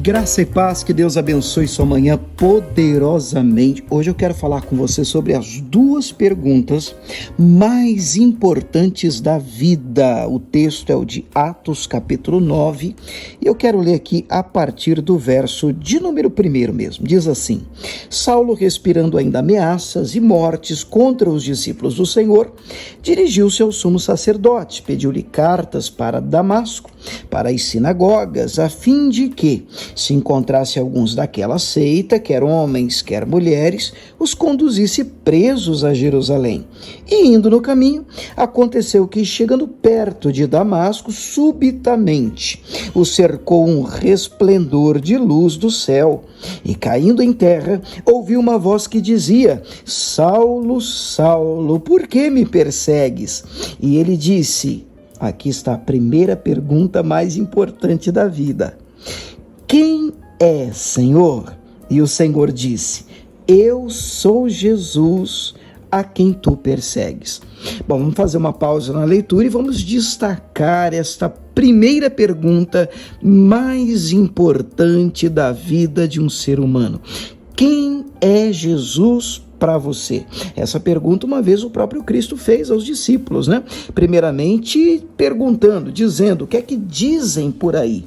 Graça e paz, que Deus abençoe sua manhã poderosamente. Hoje eu quero falar com você sobre as duas perguntas mais importantes da vida. O texto é o de Atos capítulo 9 e eu quero ler aqui a partir do verso de número 1 mesmo. Diz assim: Saulo, respirando ainda ameaças e mortes contra os discípulos do Senhor, dirigiu-se ao sumo sacerdote, pediu-lhe cartas para Damasco, para as sinagogas, a fim de que, se encontrasse alguns daquela seita, quer homens, quer mulheres, os conduzisse presos a Jerusalém. E indo no caminho, aconteceu que, chegando perto de Damasco, subitamente o cercou um resplendor de luz do céu, e caindo em terra, ouviu uma voz que dizia: Saulo, Saulo, por que me persegues? E ele disse, aqui está a primeira pergunta mais importante da vida: quem é, Senhor? E o Senhor disse: eu sou Jesus, a quem tu persegues. Bom, vamos fazer uma pausa na leitura e vamos destacar esta primeira pergunta mais importante da vida de um ser humano. Quem é Jesus para você? Essa pergunta uma vez o próprio Cristo fez aos discípulos, né? Primeiramente perguntando, dizendo, o que é que dizem por aí?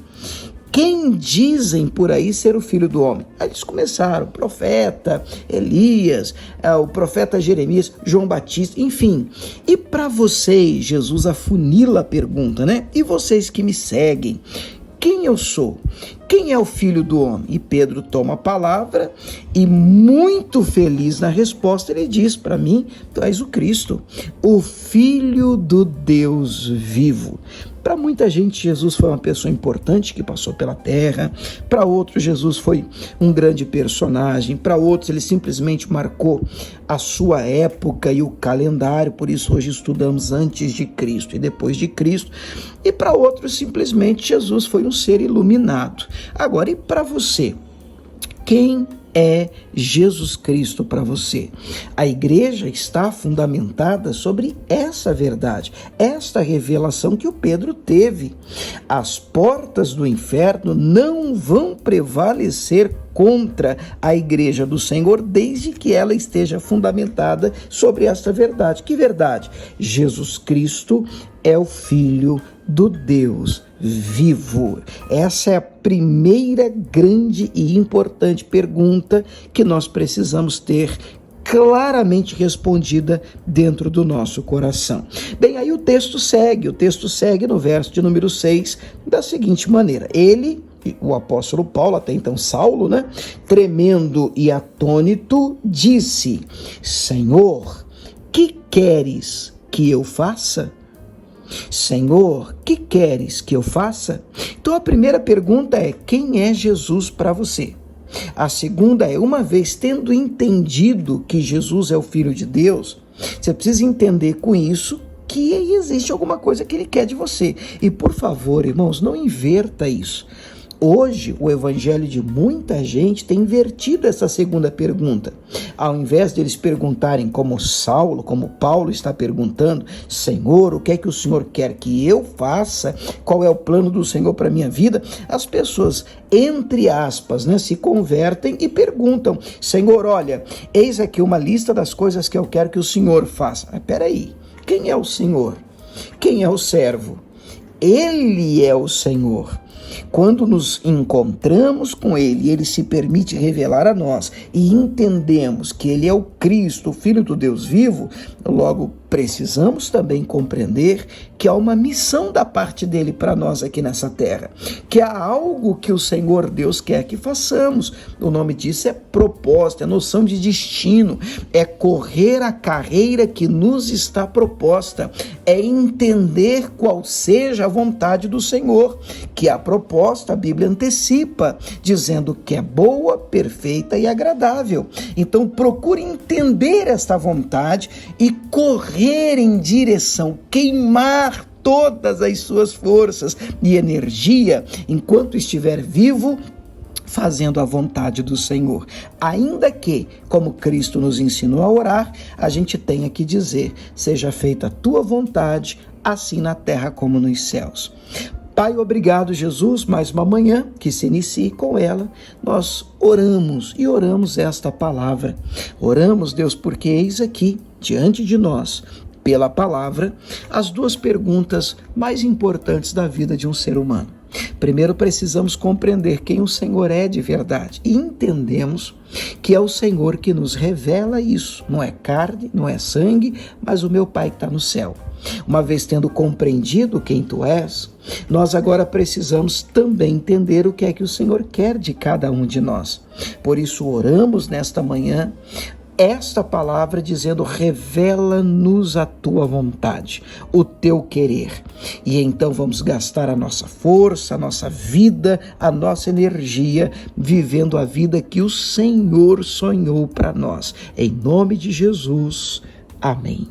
Quem dizem por aí ser o Filho do Homem? Aí eles começaram, o profeta Elias, o profeta Jeremias, João Batista, enfim. E para vocês, Jesus afunila a pergunta, né? E vocês que me seguem, quem eu sou? Quem é o Filho do Homem? E Pedro toma a palavra e, muito feliz na resposta, ele diz: para mim, tu és o Cristo, o Filho do Deus vivo. Para muita gente, Jesus foi uma pessoa importante que passou pela terra. Para outros, Jesus foi um grande personagem. Para outros, ele simplesmente marcou a sua época e o calendário. Por isso, hoje estudamos antes de Cristo e depois de Cristo. E para outros, simplesmente, Jesus foi um ser iluminado. Agora, e para você? Quem é Jesus Cristo para você? A igreja está fundamentada sobre essa verdade, esta revelação que o Pedro teve. As portas do inferno não vão prevalecer contra a igreja do Senhor, desde que ela esteja fundamentada sobre esta verdade. Que verdade? Jesus Cristo é o Filho do Deus vivo. Essa é a primeira grande e importante pergunta que nós precisamos ter claramente respondida dentro do nosso coração. Bem, aí o texto segue no verso de número 6 da seguinte maneira: ele, o apóstolo Paulo, até então Saulo, né, tremendo e atônito, disse: Senhor, que queres que eu faça? Senhor, que queres que eu faça? Então a primeira pergunta é: quem é Jesus para você? A segunda é, uma vez tendo entendido que Jesus é o Filho de Deus, você precisa entender com isso que existe alguma coisa que ele quer de você. E por favor, irmãos, não inverta isso. Hoje, o evangelho de muita gente tem invertido essa segunda pergunta. Ao invés de eles perguntarem como Saulo, como Paulo está perguntando: Senhor, o que é que o Senhor quer que eu faça? Qual é o plano do Senhor para a minha vida? As pessoas, entre aspas, né, se convertem e perguntam: Senhor, olha, eis aqui uma lista das coisas que eu quero que o Senhor faça. Mas peraí, quem é o Senhor? Quem é o servo? Ele é o Senhor. Quando nos encontramos com Ele, Ele se permite revelar a nós e entendemos que Ele é o Cristo, o Filho do Deus vivo, logo precisamos também compreender que há uma missão da parte dele para nós aqui nessa terra, que há algo que o Senhor Deus quer que façamos. O nome disso é propósito, é noção de destino, é correr a carreira que nos está proposta, é entender qual seja a vontade do Senhor, que a proposta a Bíblia antecipa, dizendo que é boa, perfeita e agradável. Então procure entender esta vontade e correr em direção, queimar todas as suas forças e energia enquanto estiver vivo, fazendo a vontade do Senhor. Ainda que, como Cristo nos ensinou a orar, a gente tenha que dizer: seja feita a tua vontade, assim na terra como nos céus. Pai, obrigado, Jesus, mais uma manhã que se inicie com ela. Nós oramos e oramos esta palavra. Oramos, Deus, porque eis aqui, diante de nós, pela palavra, as duas perguntas mais importantes da vida de um ser humano. Primeiro, precisamos compreender quem o Senhor é de verdade e entendemos que é o Senhor que nos revela isso. Não é carne, não é sangue, mas o meu Pai que está no céu. Uma vez tendo compreendido quem tu és, nós agora precisamos também entender o que é que o Senhor quer de cada um de nós. Por isso oramos nesta manhã esta palavra dizendo: revela-nos a tua vontade, o teu querer. E então vamos gastar a nossa força, a nossa vida, a nossa energia, vivendo a vida que o Senhor sonhou para nós. Em nome de Jesus, amém.